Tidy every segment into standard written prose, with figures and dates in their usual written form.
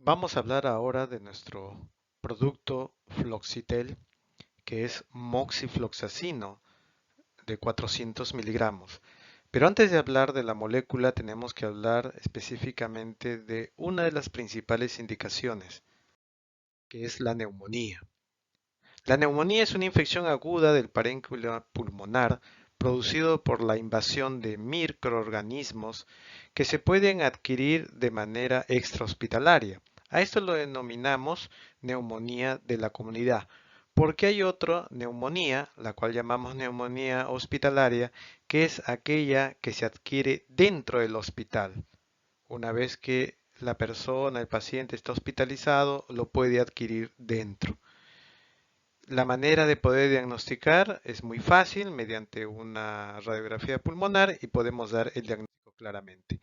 Vamos a hablar ahora de nuestro producto Floxitel, que es moxifloxacino de 400 miligramos. Pero antes de hablar de la molécula, tenemos que hablar específicamente de una de las principales indicaciones, que es la neumonía. La neumonía es una infección aguda del parénquima pulmonar producido por la invasión de microorganismos que se pueden adquirir de manera extrahospitalaria. A esto lo denominamos neumonía de la comunidad, porque hay otra neumonía, la cual llamamos neumonía hospitalaria, que es aquella que se adquiere dentro del hospital. Una vez que la persona, el paciente está hospitalizado, lo puede adquirir dentro. La manera de poder diagnosticar es muy fácil mediante una radiografía pulmonar y podemos dar el diagnóstico claramente.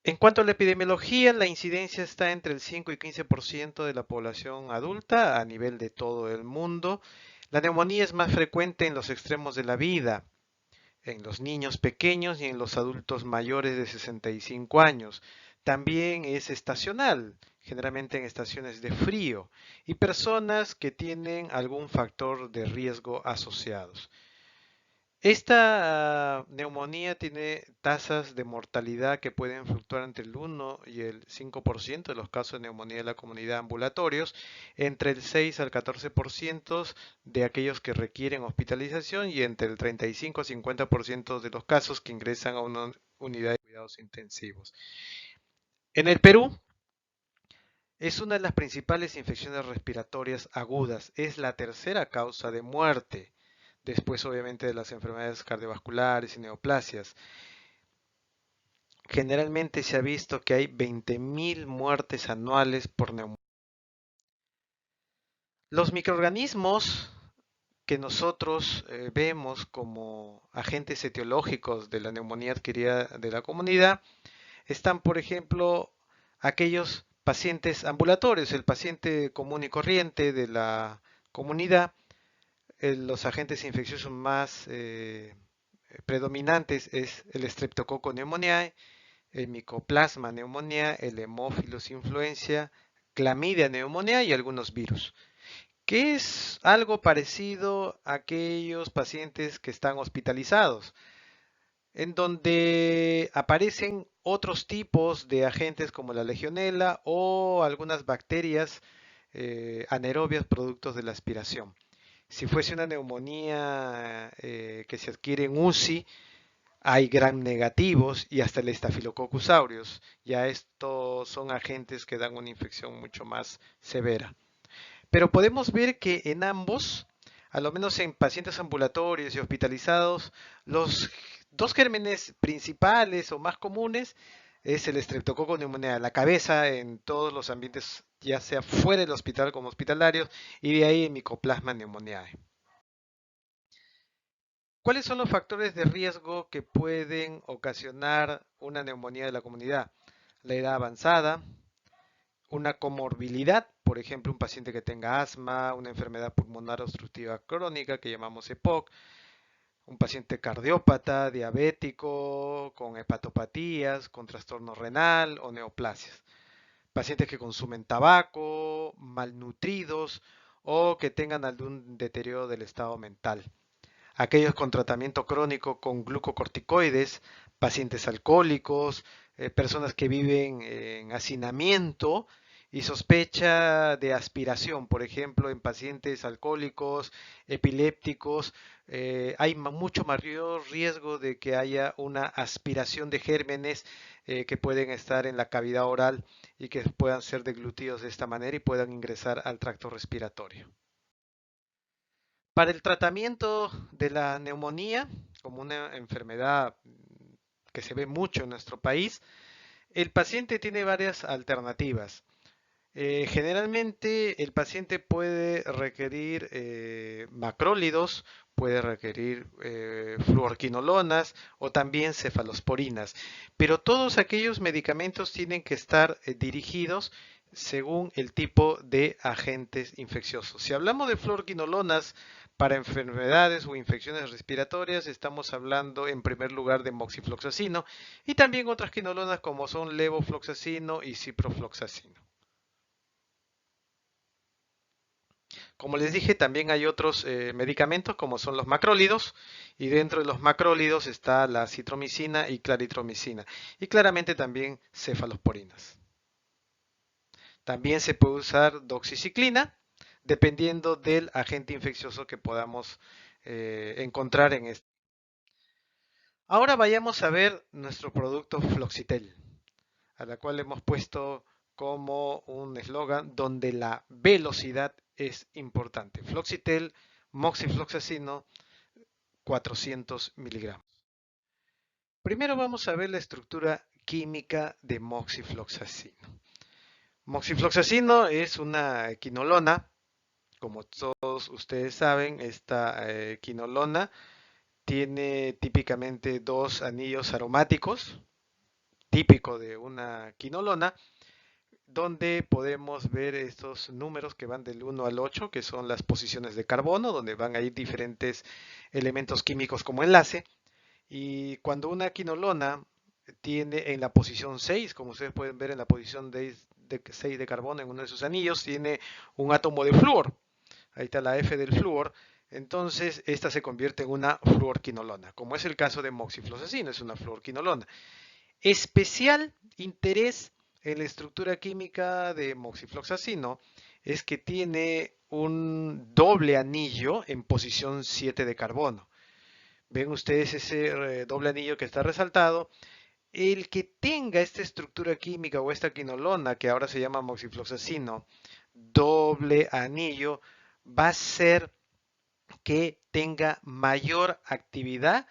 En cuanto a la epidemiología, la incidencia está entre el 5 y 15% de la población adulta a nivel de todo el mundo. La neumonía es más frecuente en los extremos de la vida, en los niños pequeños y en los adultos mayores de 65 años. También es estacional, generalmente en estaciones de frío, y personas que tienen algún factor de riesgo asociados. Esta neumonía tiene tasas de mortalidad que pueden fluctuar entre el 1 y el 5% de los casos de neumonía de la comunidad ambulatorios, entre el 6 al 14% de aquellos que requieren hospitalización y entre el 35 a 50% de los casos que ingresan a una unidad de cuidados intensivos. En el Perú es una de las principales infecciones respiratorias agudas, es la tercera causa de muerte después obviamente de las enfermedades cardiovasculares y neoplasias. Generalmente se ha visto que hay 20.000 muertes anuales por neumonía. Los microorganismos que nosotros vemos como agentes etiológicos de la neumonía adquirida de la comunidad están, por ejemplo, aquellos pacientes ambulatorios, el paciente común y corriente de la comunidad, los agentes infecciosos más predominantes es el Streptococcus pneumoniae, el Mycoplasma pneumoniae, el Haemophilus influenza, Clamidia pneumoniae y algunos virus, que es algo parecido a aquellos pacientes que están hospitalizados, en donde aparecen otros tipos de agentes como la legionela o algunas bacterias anaerobias productos de la aspiración. Si fuese una neumonía que se adquiere en UCI, hay gram negativos y hasta el Staphylococcus aureus. Ya estos son agentes que dan una infección mucho más severa. Pero podemos ver que en ambos, a lo menos en pacientes ambulatorios y hospitalizados, los dos gérmenes principales o más comunes es el Streptococcus pneumoniae, la cabeza en todos los ambientes, ya sea fuera del hospital como hospitalarios, y de ahí el Mycoplasma pneumoniae. ¿Cuáles son los factores de riesgo que pueden ocasionar una neumonía de la comunidad? La edad avanzada, una comorbilidad, por ejemplo, un paciente que tenga asma, una enfermedad pulmonar obstructiva crónica que llamamos EPOC, un paciente cardiópata, diabético, con hepatopatías, con trastorno renal o neoplasias. Pacientes que consumen tabaco, malnutridos o que tengan algún deterioro del estado mental. Aquellos con tratamiento crónico con glucocorticoides, pacientes alcohólicos, personas que viven en hacinamiento y sospecha de aspiración, por ejemplo, en pacientes alcohólicos, epilépticos, hay mucho mayor riesgo de que haya una aspiración de gérmenes que pueden estar en la cavidad oral y que puedan ser deglutidos de esta manera y puedan ingresar al tracto respiratorio. Para el tratamiento de la neumonía, como una enfermedad que se ve mucho en nuestro país, el paciente tiene varias alternativas. Generalmente el paciente puede requerir macrólidos, puede requerir fluorquinolonas o también cefalosporinas, pero todos aquellos medicamentos tienen que estar dirigidos según el tipo de agentes infecciosos. Si hablamos de fluorquinolonas Para enfermedades o infecciones respiratorias estamos hablando en primer lugar de moxifloxacino y también otras quinolonas como son levofloxacino y ciprofloxacino. Como les dije, también hay otros medicamentos como son los macrólidos y dentro de los macrólidos está la citromicina y claritromicina y claramente también cefalosporinas. También se puede usar doxiciclina dependiendo del agente infeccioso que podamos encontrar en este. Ahora vayamos a ver nuestro producto Floxitel, a la cual hemos puesto como un eslogan donde la velocidad es importante. Floxitel, moxifloxacino, 400 miligramos. Primero vamos a ver la estructura química de moxifloxacino. Moxifloxacino es una quinolona, como todos ustedes saben, esta quinolona tiene típicamente dos anillos aromáticos, típico de una quinolona, donde podemos ver estos números que van del 1 al 8, que son las posiciones de carbono, donde van a ir diferentes elementos químicos como enlace. Y cuando una quinolona tiene en la posición 6, como ustedes pueden ver en la posición de 6 de carbono en uno de sus anillos, tiene un átomo de flúor. Ahí está la F del flúor. Entonces, esta se convierte en una fluorquinolona, como es el caso de moxifloxacino, es una fluorquinolona. Especial interés en la estructura química de moxifloxacino es que tiene un doble anillo en posición 7 de carbono. Ven ustedes ese doble anillo que está resaltado. El que tenga esta estructura química o esta quinolona, que ahora se llama moxifloxacino, doble anillo, va a ser que tenga mayor actividad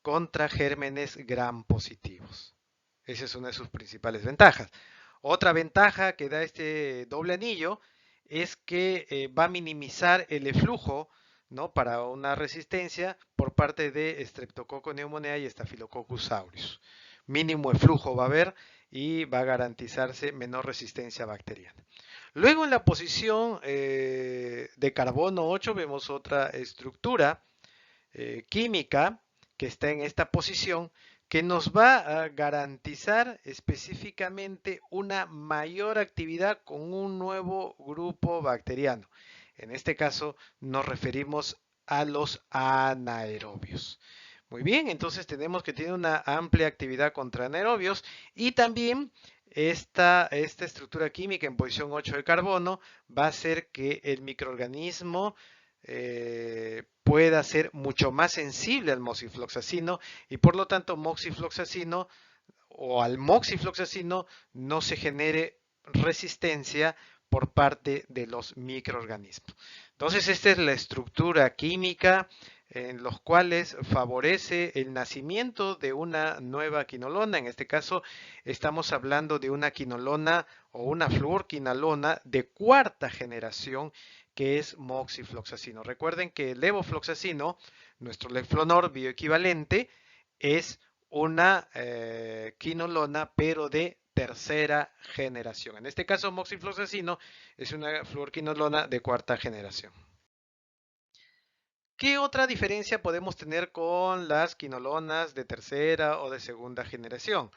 contra gérmenes gram positivos. Esa es una de sus principales ventajas. Otra ventaja que da este doble anillo es que va a minimizar el eflujo, ¿no?, para una resistencia por parte de Streptococcus pneumoniae y Staphylococcus aureus. Mínimo eflujo va a haber y va a garantizarse menor resistencia bacteriana. Luego en la posición de carbono 8 vemos otra estructura química que está en esta posición que nos va a garantizar específicamente una mayor actividad con un nuevo grupo bacteriano. En este caso nos referimos a los anaerobios. Muy bien, entonces tenemos que tiene una amplia actividad contra anaerobios y también esta estructura química en posición 8 de carbono va a hacer que el microorganismo pueda ser mucho más sensible al moxifloxacino y por lo tanto moxifloxacino o al moxifloxacino no se genere resistencia por parte de los microorganismos. Entonces esta es la estructura química en los cuales favorece el nacimiento de una nueva quinolona. En este caso estamos hablando de una quinolona o una fluorquinolona de cuarta generación que es moxifloxacino. Recuerden que el levofloxacino, nuestro leflonor bioequivalente, es una quinolona pero de tercera generación. En este caso moxifloxacino es una fluorquinolona de cuarta generación. ¿Qué otra diferencia podemos tener con las quinolonas de tercera o de segunda generación?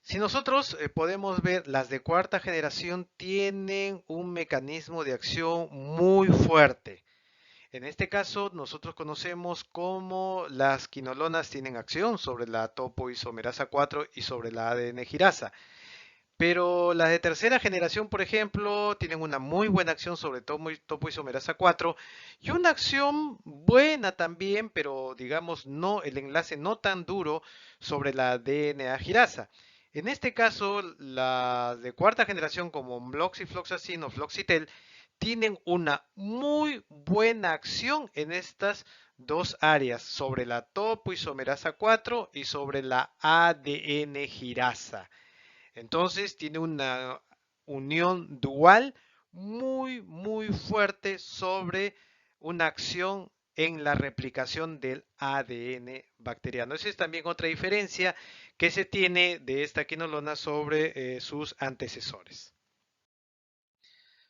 Si nosotros podemos ver, las de cuarta generación tienen un mecanismo de acción muy fuerte. En este caso, nosotros conocemos cómo las quinolonas tienen acción sobre la topoisomerasa 4 y sobre la ADN girasa. Pero las de tercera generación, por ejemplo, tienen una muy buena acción sobre topoisomerasa 4 y una acción buena también, pero digamos no el enlace no tan duro sobre la DNA girasa. En este caso, las de cuarta generación como moxifloxacin o Floxitel tienen una muy buena acción en estas dos áreas, sobre la topoisomerasa 4 y sobre la ADN girasa. Entonces tiene una unión dual muy fuerte sobre una acción en la replicación del ADN bacteriano. Esa es también otra diferencia que se tiene de esta quinolona sobre sus antecesores.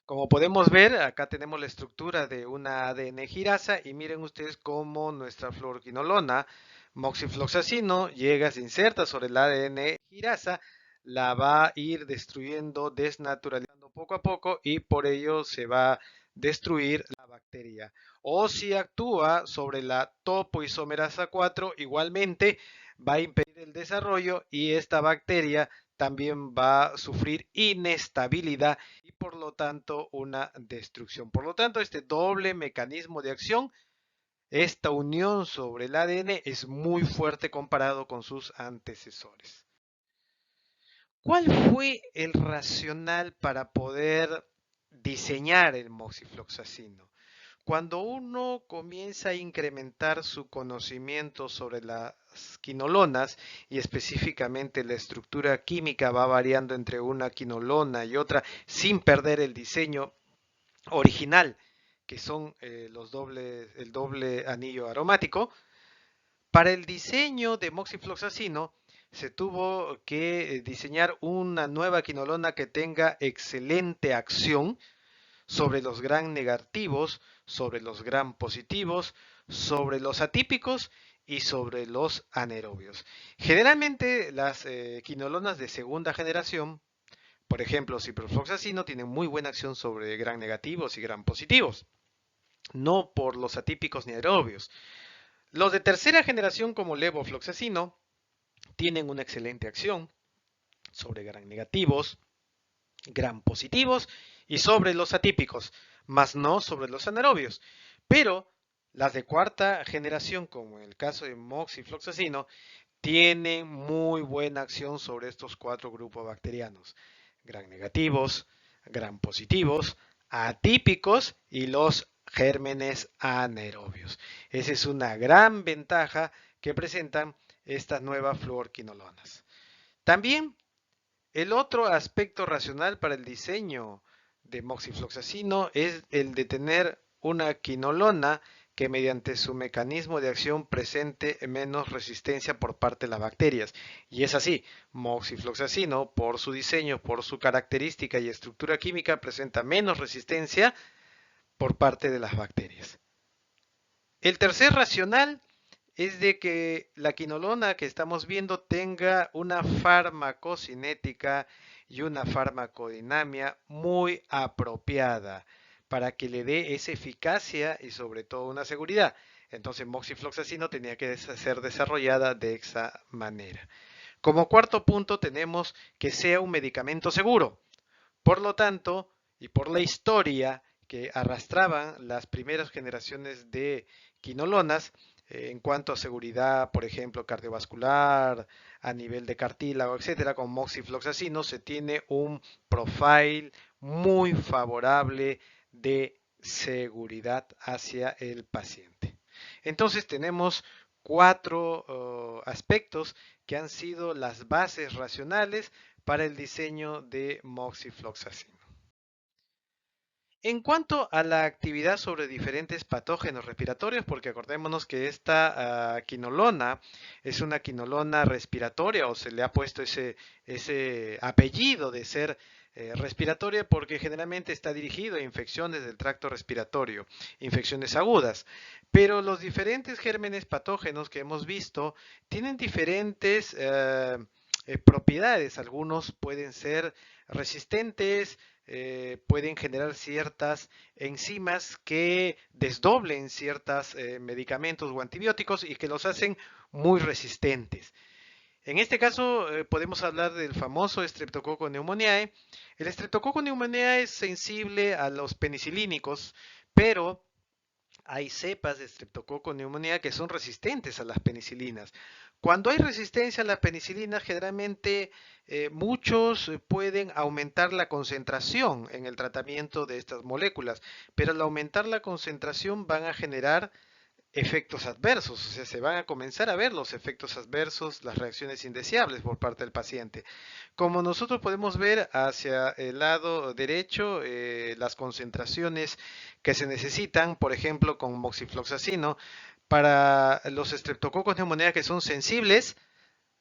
Como podemos ver, acá tenemos la estructura de una ADN girasa y miren ustedes cómo nuestra fluoroquinolona moxifloxacino llega, se inserta sobre el ADN girasa, la va a ir destruyendo, desnaturalizando poco a poco y por ello se va a destruir la bacteria. O si actúa sobre la topoisomerasa 4, igualmente va a impedir el desarrollo y esta bacteria también va a sufrir inestabilidad y por lo tanto una destrucción. Por lo tanto, este doble mecanismo de acción, esta unión sobre el ADN es muy fuerte comparado con sus antecesores. ¿Cuál fue el racional para poder diseñar el moxifloxacino? Cuando uno comienza a incrementar su conocimiento sobre las quinolonas y específicamente la estructura química va variando entre una quinolona y otra sin perder el diseño original, que son el doble anillo aromático, para el diseño de moxifloxacino se tuvo que diseñar una nueva quinolona que tenga excelente acción sobre los gram negativos, sobre los gram positivos, sobre los atípicos y sobre los anaerobios. Generalmente las quinolonas de segunda generación, por ejemplo, ciprofloxacino, tienen muy buena acción sobre gram negativos y gram positivos, no por los atípicos ni aerobios. Los de tercera generación como levofloxacino tienen una excelente acción sobre gram negativos, gram positivos y sobre los atípicos, más no sobre los anaerobios. Pero las de cuarta generación, como en el caso de moxifloxacino, tienen muy buena acción sobre estos cuatro grupos bacterianos: gram negativos, gram positivos, atípicos y los gérmenes anaerobios. Esa es una gran ventaja que presentan estas nuevas fluorquinolonas. También el otro aspecto racional para el diseño de moxifloxacino es el de tener una quinolona que mediante su mecanismo de acción presente menos resistencia por parte de las bacterias. Y es así, moxifloxacino, por su diseño, por su característica y estructura química, presenta menos resistencia por parte de las bacterias. El tercer racional es de que la quinolona que estamos viendo tenga una farmacocinética y una farmacodinamia muy apropiada para que le dé esa eficacia y sobre todo una seguridad. Entonces moxifloxacino tenía que ser desarrollada de esa manera. Como cuarto punto tenemos que sea un medicamento seguro. Por lo tanto, y por la historia que arrastraban las primeras generaciones de quinolonas, en cuanto a seguridad, por ejemplo, cardiovascular, a nivel de cartílago, etcétera, con moxifloxacino se tiene un profile muy favorable de seguridad hacia el paciente. Entonces tenemos cuatro aspectos que han sido las bases racionales para el diseño de moxifloxacino. En cuanto a la actividad sobre diferentes patógenos respiratorios, porque acordémonos que esta quinolona es una quinolona respiratoria o se le ha puesto ese apellido de ser respiratoria porque generalmente está dirigido a infecciones del tracto respiratorio, infecciones agudas. Pero los diferentes gérmenes patógenos que hemos visto tienen diferentes propiedades. Algunos pueden ser resistentes, pueden generar ciertas enzimas que desdoblen ciertos medicamentos o antibióticos y que los hacen muy resistentes. En este caso podemos hablar del famoso Streptococcus pneumoniae. El Streptococcus pneumoniae es sensible a los penicilínicos, pero hay cepas de Streptococcus pneumoniae que son resistentes a las penicilinas. Cuando hay resistencia a las penicilinas, generalmente muchos pueden aumentar la concentración en el tratamiento de estas moléculas, pero al aumentar la concentración van a generar efectos adversos, o sea, se van a comenzar a ver los efectos adversos, las reacciones indeseables por parte del paciente. Como nosotros podemos ver hacia el lado derecho, las concentraciones que se necesitan, por ejemplo, con moxifloxacino, para los estreptococos pneumoniae que son sensibles,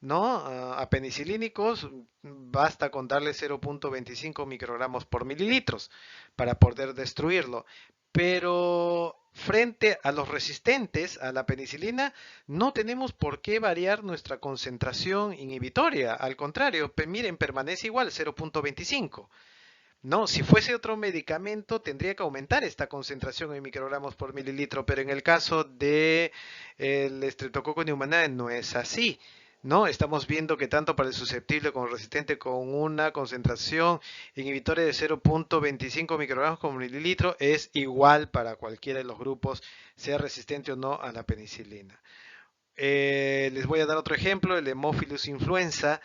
¿no? A penicilínicos basta con darle 0.25 microgramos por mililitros para poder destruirlo. Pero frente a los resistentes a la penicilina, no tenemos por qué variar nuestra concentración inhibitoria. Al contrario, miren, permanece igual, 0.25. No, si fuese otro medicamento tendría que aumentar esta concentración en microgramos por mililitro, pero en el caso de el Streptococcus pneumoniae no es así. ¿No? Estamos viendo que tanto para el susceptible como el resistente con una concentración inhibitoria de 0.25 microgramos por mililitro es igual para cualquiera de los grupos, sea resistente o no a la penicilina. Les voy a dar otro ejemplo, el Haemophilus influenza,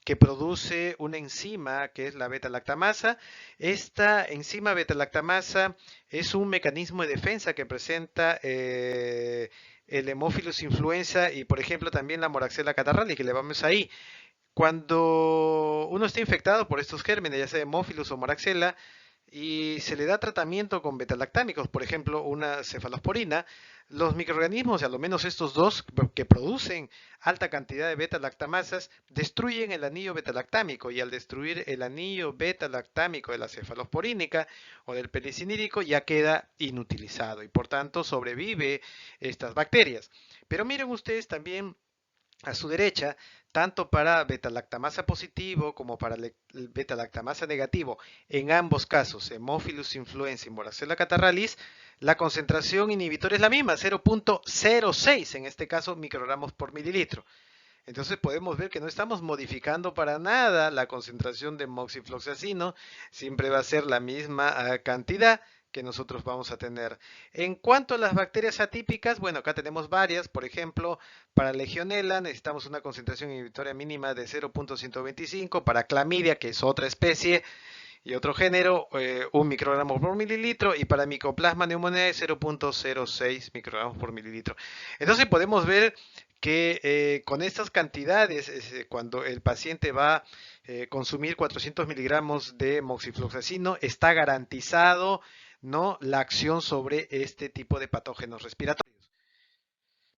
que produce una enzima que es la beta-lactamasa. Esta enzima beta-lactamasa es un mecanismo de defensa que presenta el Haemophilus influenza y, por ejemplo, también la Moraxella catarrhalis, que le vamos ahí. Cuando uno está infectado por estos gérmenes, ya sea Haemophilus o Moraxella, y se le da tratamiento con betalactámicos, por ejemplo, una cefalosporina, los microorganismos, a lo menos estos dos que producen alta cantidad de beta-lactamasas, destruyen el anillo beta-lactámico y al destruir el anillo beta-lactámico de la cefalosporínica o del pelicinídico ya queda inutilizado y por tanto sobrevive estas bacterias. Pero miren ustedes también a su derecha, tanto para beta-lactamasa positivo como para beta-lactamasa negativo, en ambos casos, Haemophilus influenza y Moraxella catarrhalis, la concentración inhibitoria es la misma, 0.06 en este caso microgramos por mililitro. Entonces podemos ver que no estamos modificando para nada la concentración de moxifloxacino, siempre va a ser la misma cantidad que nosotros vamos a tener. En cuanto a las bacterias atípicas, bueno, acá tenemos varias, por ejemplo, para Legionella necesitamos una concentración inhibitoria mínima de 0.125, para Clamidia, que es otra especie, y otro género, 1 microgramo por mililitro, y para Mycoplasma pneumoniae 0.06 microgramos por mililitro. Entonces podemos ver que con estas cantidades, cuando el paciente va a consumir 400 miligramos de moxifloxacino, está garantizado, ¿no?, la acción sobre este tipo de patógenos respiratorios.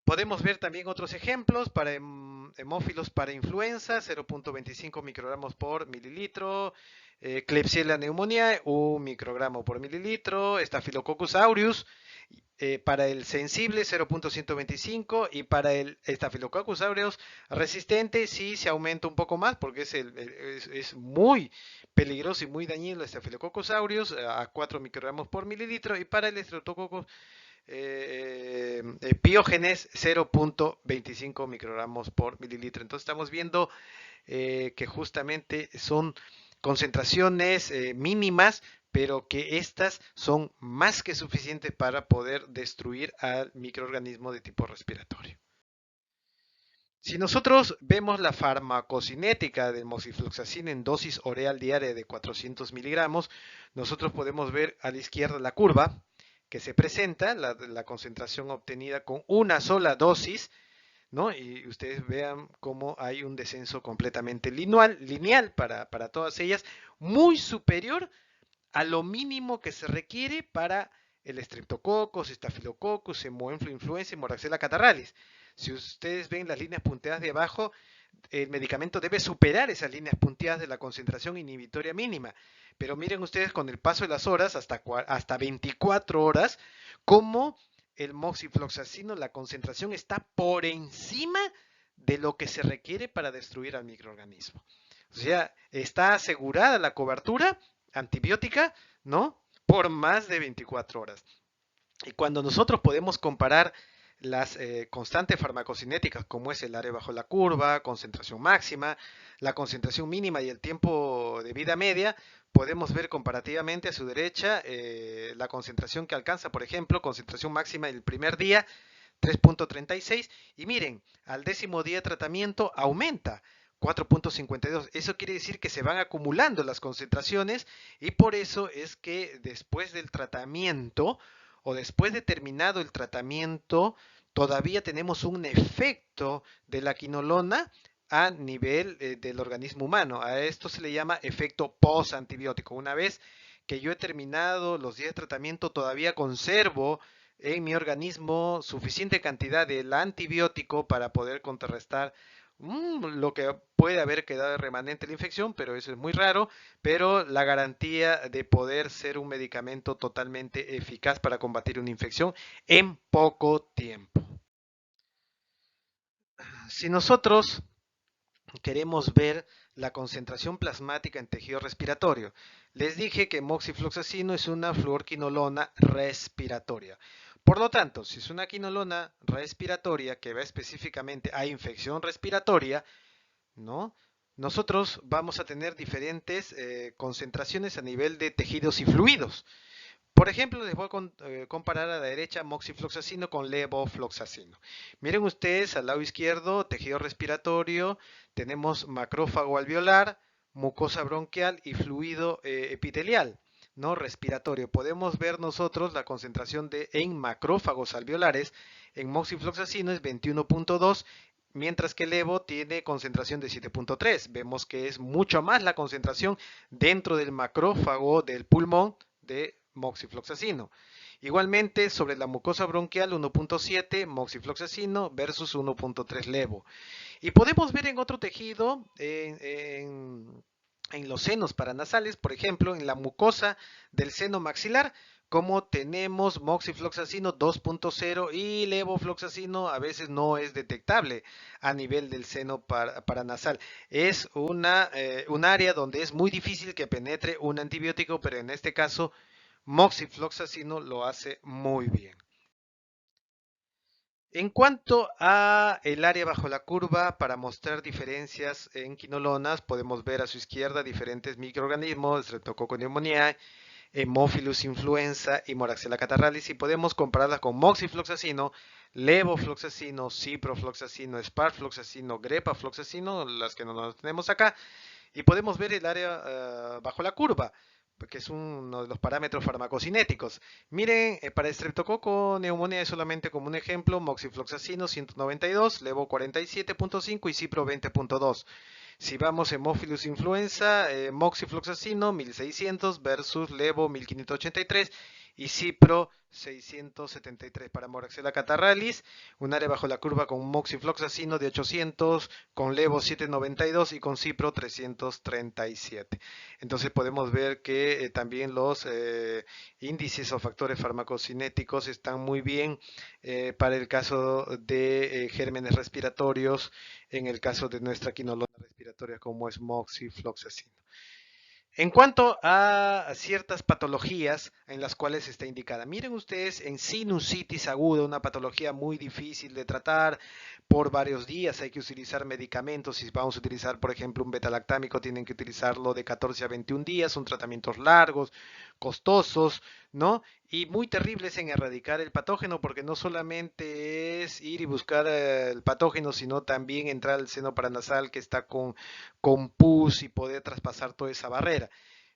Podemos ver también otros ejemplos para hemófilos para influenza, 0.25 microgramos por mililitro, Klebsiella pneumoniae, 1 microgramo por mililitro, Staphylococcus aureus, para el sensible 0.125 y para el Staphylococcus aureus resistente sí se aumenta un poco más porque es muy peligroso y muy dañino el Staphylococcus aureus a 4 microgramos por mililitro y para el Streptococcus Piógenes 0.25 microgramos por mililitro. Entonces estamos viendo que justamente son concentraciones mínimas, pero que estas son más que suficientes para poder destruir al microorganismo de tipo respiratorio. Si nosotros vemos la farmacocinética del moxifloxacin en dosis oral diaria de 400 miligramos, nosotros podemos ver a la izquierda la curva que se presenta, la concentración obtenida con una sola dosis, ¿no? Y ustedes vean cómo hay un descenso completamente lineal para todas ellas, muy superior a lo mínimo que se requiere para el Streptococcus, Staphylococcus, Haemophilus y Moraxella catarrhalis. Si ustedes ven las líneas punteadas de abajo, el medicamento debe superar esas líneas punteadas de la concentración inhibitoria mínima. Pero miren ustedes con el paso de las horas, hasta 24 horas, cómo el moxifloxacino, la concentración está por encima de lo que se requiere para destruir al microorganismo. O sea, está asegurada la cobertura antibiótica, ¿no? Por más de 24 horas. Y cuando nosotros podemos comparar las constantes farmacocinéticas, como es el área bajo la curva, concentración máxima, la concentración mínima y el tiempo de vida media, podemos ver comparativamente a su derecha la concentración que alcanza, por ejemplo, concentración máxima el primer día, 3.36, y miren, al 10.º día de tratamiento aumenta 4.52. Eso quiere decir que se van acumulando las concentraciones y por eso es que después del tratamiento o después de terminado el tratamiento todavía tenemos un efecto de la quinolona a nivel del organismo humano. A esto se le llama efecto post-antibiótico. Una vez que yo he terminado los días de tratamiento, todavía conservo en mi organismo suficiente cantidad del antibiótico para poder contrarrestar Lo que puede haber quedado de remanente de la infección, pero eso es muy raro, pero la garantía de poder ser un medicamento totalmente eficaz para combatir una infección en poco tiempo. Si nosotros queremos ver la concentración plasmática en tejido respiratorio, les dije que moxifloxacino es una fluorquinolona respiratoria. Por lo tanto, si es una quinolona respiratoria que va específicamente a infección respiratoria, ¿no? Nosotros vamos a tener diferentes concentraciones a nivel de tejidos y fluidos. Por ejemplo, les voy a comparar a la derecha moxifloxacino con levofloxacino. Miren ustedes, al lado izquierdo, tejido respiratorio, tenemos macrófago alveolar, mucosa bronquial y fluido epitelial, ¿no? Respiratorio. Podemos ver nosotros la concentración en macrófagos alveolares en moxifloxacino es 21.2, mientras que el Levo tiene concentración de 7.3. Vemos que es mucho más la concentración dentro del macrófago del pulmón de moxifloxacino. Igualmente, sobre la mucosa bronquial 1.7 moxifloxacino versus 1.3 levo. Y podemos ver en otro tejido, en los senos paranasales, por ejemplo, en la mucosa del seno maxilar, como tenemos moxifloxacino 2.0 y levofloxacino a veces no es detectable a nivel del seno paranasal. Es un área donde es muy difícil que penetre un antibiótico, pero en este caso moxifloxacino lo hace muy bien. En cuanto a el área bajo la curva, para mostrar diferencias en quinolonas, podemos ver a su izquierda diferentes microorganismos, Streptococcus pneumoniae, Haemophilus influenza y Moraxella catarrhalis, y podemos compararlas con moxifloxacino, levofloxacino, ciprofloxacino, sparfloxacino, grepafloxacino, las que no nos tenemos acá, y podemos ver el área bajo la curva, que es uno de los parámetros farmacocinéticos. Miren, para Streptococcus pneumoniae solamente como un ejemplo, moxifloxacino 192, levo 47.5 y cipro 20.2. Si vamos Haemophilus influenza, moxifloxacino 1600 versus levo 1583 y cipro 673. Para Moraxella catarrhalis, un área bajo la curva con moxifloxacino de 800, con levo 792 y con cipro 337. Entonces podemos ver que también los índices o factores farmacocinéticos están muy bien para el caso de gérmenes respiratorios, en el caso de nuestra quinolona respiratoria como es moxifloxacino. En cuanto a ciertas patologías en las cuales está indicada, miren ustedes en sinusitis aguda, una patología muy difícil de tratar por varios días, hay que utilizar medicamentos, si vamos a utilizar por ejemplo un betalactámico tienen que utilizarlo de 14 a 21 días, son tratamientos largos, costosos, ¿no? Y muy terribles en erradicar el patógeno porque no solamente es ir y buscar el patógeno, sino también entrar al seno paranasal que está con pus y poder traspasar toda esa barrera.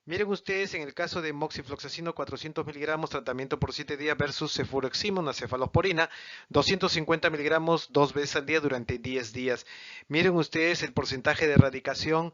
Miren ustedes en el caso de moxifloxacino 400 miligramos tratamiento por 7 días versus cefuroxima, una cefalosporina, 250 miligramos 2 veces al día durante 10 días. Miren ustedes el porcentaje de erradicación,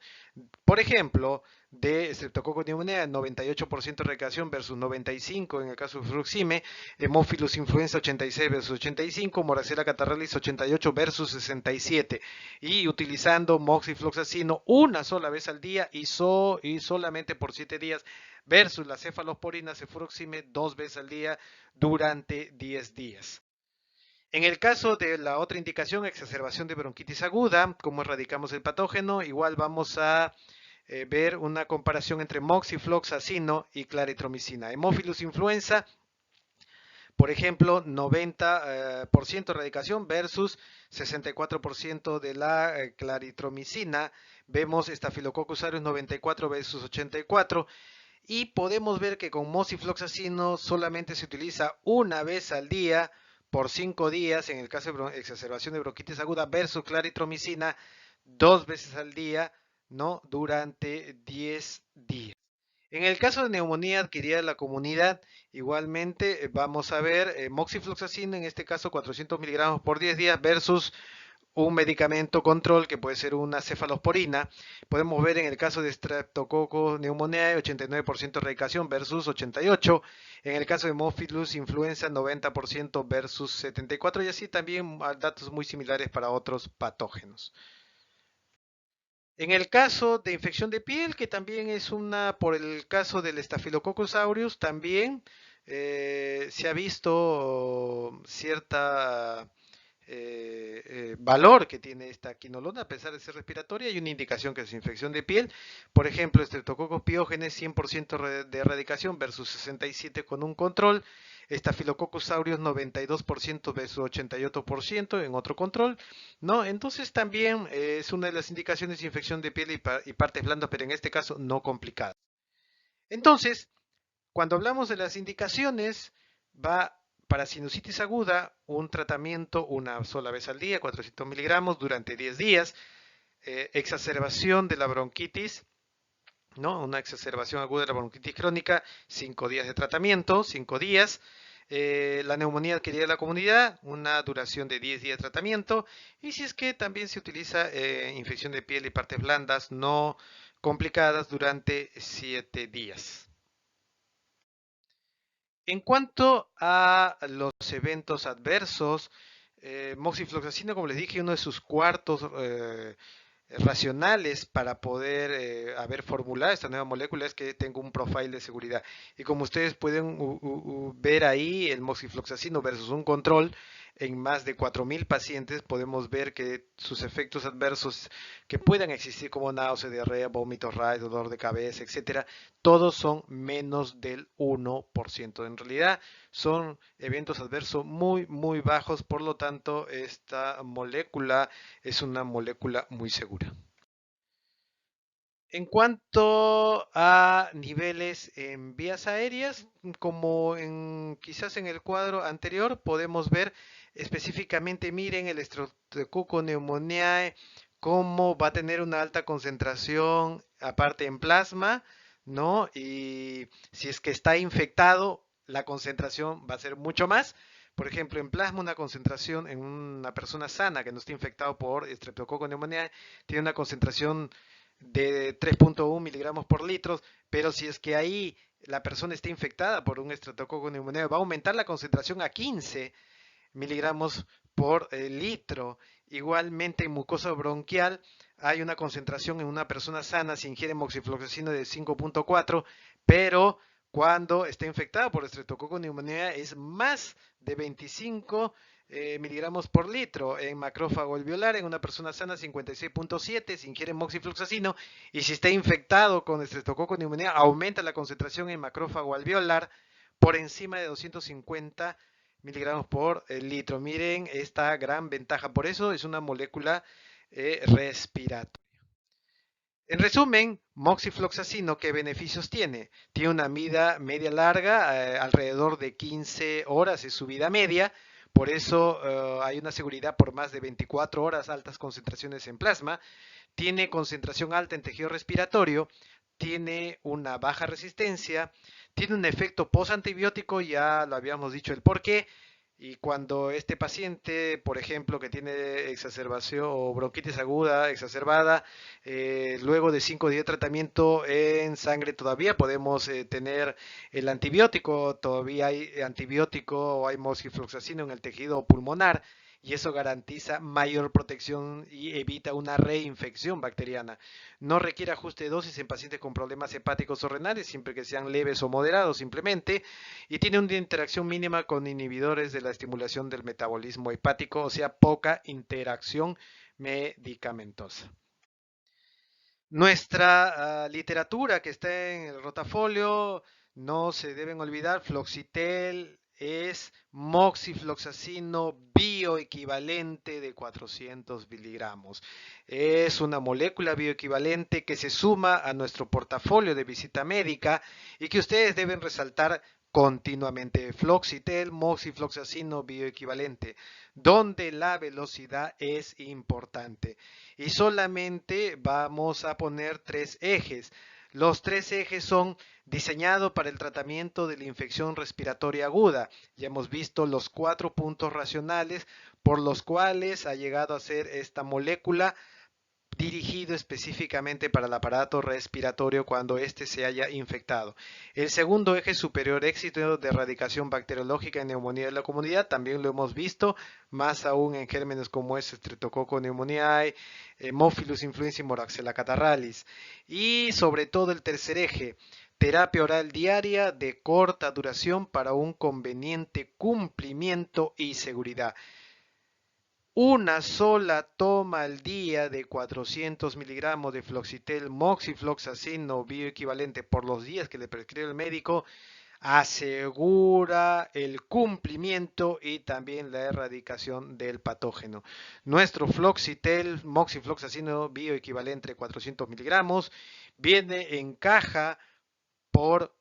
por ejemplo, de Streptococcus pneumoniae, 98% de erradicación versus 95 en el caso de Fluxime, Haemophilus influenza 86 versus 85, Moraxella catarrhalis 88 versus 67, y utilizando moxifloxacino una sola vez al día y solamente por 7 días versus la cefalosporina cefuroxime 2 veces al día durante 10 días. En el caso de la otra indicación, exacerbación de bronquitis aguda, cómo erradicamos el patógeno, igual vamos a ver una comparación entre moxifloxacino y claritromicina. Haemophilus influenza, por ejemplo, 90% erradicación versus 64% de la claritromicina. Vemos Staphylococcus aureus 94 versus 84. Y podemos ver que con moxifloxacino solamente se utiliza una vez al día por 5 días en el caso de exacerbación de bronquitis aguda versus claritromicina 2 veces al día, ¿no? Durante 10 días. En el caso de neumonía adquirida en la comunidad, igualmente vamos a ver moxifloxacino, en este caso 400 miligramos por 10 días versus un medicamento control que puede ser una cefalosporina. Podemos ver en el caso de Streptococcus pneumoniae 89% de erradicación versus 88. En el caso de Haemophilus influenza 90% versus 74 y así también datos muy similares para otros patógenos. En el caso de infección de piel, que también es por el caso del Staphylococcus aureus, también se ha visto cierta valor que tiene esta quinolona, a pesar de ser respiratoria, hay una indicación que es infección de piel. Por ejemplo, Streptococcus pyogenes 100% de erradicación versus 67 con un control. Staphylococcus aureus 92% versus 88% en otro control, ¿no? Entonces también es una de las indicaciones de infección de piel y partes blandas, pero en este caso no complicadas. Entonces, cuando hablamos de las indicaciones, va para sinusitis aguda un tratamiento una sola vez al día, 400 miligramos durante 10 días, exacerbación de la bronquitis, ¿no? Una exacerbación aguda de la bronquitis crónica, 5 días de tratamiento, 5 días. La neumonía adquirida en la comunidad, una duración de 10 días de tratamiento. Y si es que también se utiliza infección de piel y partes blandas no complicadas durante 7 días. En cuanto a los eventos adversos, moxifloxacino, como les dije, uno de sus cuartos racionales para poder haber formulado esta nueva molécula es que tenga un profile de seguridad. Y como ustedes pueden ver ahí, el moxifloxacino versus un control en más de 4.000 pacientes, podemos ver que sus efectos adversos que puedan existir como náusea, diarrea, vómitos, rash, dolor de cabeza, etcétera, todos son menos del 1%. En realidad son eventos adversos muy, muy bajos, por lo tanto, esta molécula es una molécula muy segura. En cuanto a niveles en vías aéreas, como quizás en el cuadro anterior, podemos ver específicamente, miren, el Streptococcus pneumoniae, cómo va a tener una alta concentración, aparte en plasma, ¿no? Y si es que está infectado, la concentración va a ser mucho más. Por ejemplo, en plasma, una concentración en una persona sana que no esté infectado por Streptococcus pneumoniae tiene una concentración de 3.1 miligramos por litro, pero si es que ahí la persona está infectada por un estreptococo neumonía, va a aumentar la concentración a 15 miligramos por litro. Igualmente en mucosa bronquial hay una concentración en una persona sana si ingiere moxifloxacino de 5.4, pero cuando está infectada por estreptococo neumonía es más de 25 miligramos por litro. En macrófago alveolar en una persona sana 56.7 si ingiere moxifloxacino, y si está infectado con estreptococo neumonía aumenta la concentración en macrófago alveolar por encima de 250 miligramos por litro. Miren esta gran ventaja. Por eso es una molécula respiratoria. En resumen, moxifloxacino, ¿qué beneficios tiene? Tiene una vida media larga, alrededor de 15 horas es su vida media. Por eso hay una seguridad por más de 24 horas, altas concentraciones en plasma. Tiene concentración alta en tejido respiratorio. Tiene una baja resistencia. Tiene un efecto postantibiótico, ya lo habíamos dicho el por qué. Y cuando este paciente, por ejemplo, que tiene exacerbación o bronquitis aguda exacerbada, luego de 5 días de tratamiento en sangre todavía podemos tener el antibiótico, todavía hay antibiótico o hay moxifloxacino en el tejido pulmonar, y eso garantiza mayor protección y evita una reinfección bacteriana. No requiere ajuste de dosis en pacientes con problemas hepáticos o renales, siempre que sean leves o moderados simplemente, y tiene una interacción mínima con inhibidores de la estimulación del metabolismo hepático, o sea, poca interacción medicamentosa. Nuestra literatura que está en el rotafolio, no se deben olvidar, Floxitel es moxifloxacino bioequivalente de 400 miligramos. Es una molécula bioequivalente que se suma a nuestro portafolio de visita médica y que ustedes deben resaltar continuamente. Floxitel, moxifloxacino bioequivalente, donde la velocidad es importante. Y solamente vamos a poner 3 ejes. Los 3 ejes son diseñados para el tratamiento de la infección respiratoria aguda. Ya hemos visto los 4 puntos racionales por los cuales ha llegado a ser esta molécula dirigido específicamente para el aparato respiratorio cuando éste se haya infectado. El segundo eje superior, éxito de erradicación bacteriológica en neumonía de la comunidad, también lo hemos visto, más aún en gérmenes como es Streptococcus pneumoniae, Haemophilus influenzae y Moraxella catarrhalis. Y sobre todo el tercer eje, terapia oral diaria de corta duración para un conveniente cumplimiento y seguridad. Una sola toma al día de 400 miligramos de Floxitel moxifloxacino bioequivalente por los días que le prescribe el médico asegura el cumplimiento y también la erradicación del patógeno. Nuestro Floxitel moxifloxacino bioequivalente 400 miligramos viene en caja por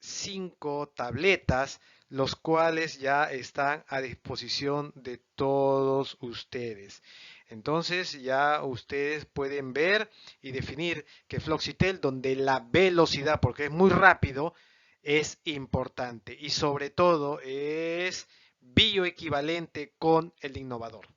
5 tabletas, los cuales ya están a disposición de todos ustedes. Entonces ya ustedes pueden ver y definir que Floxitel, donde la velocidad, porque es muy rápido, es importante y sobre todo es bioequivalente con el innovador.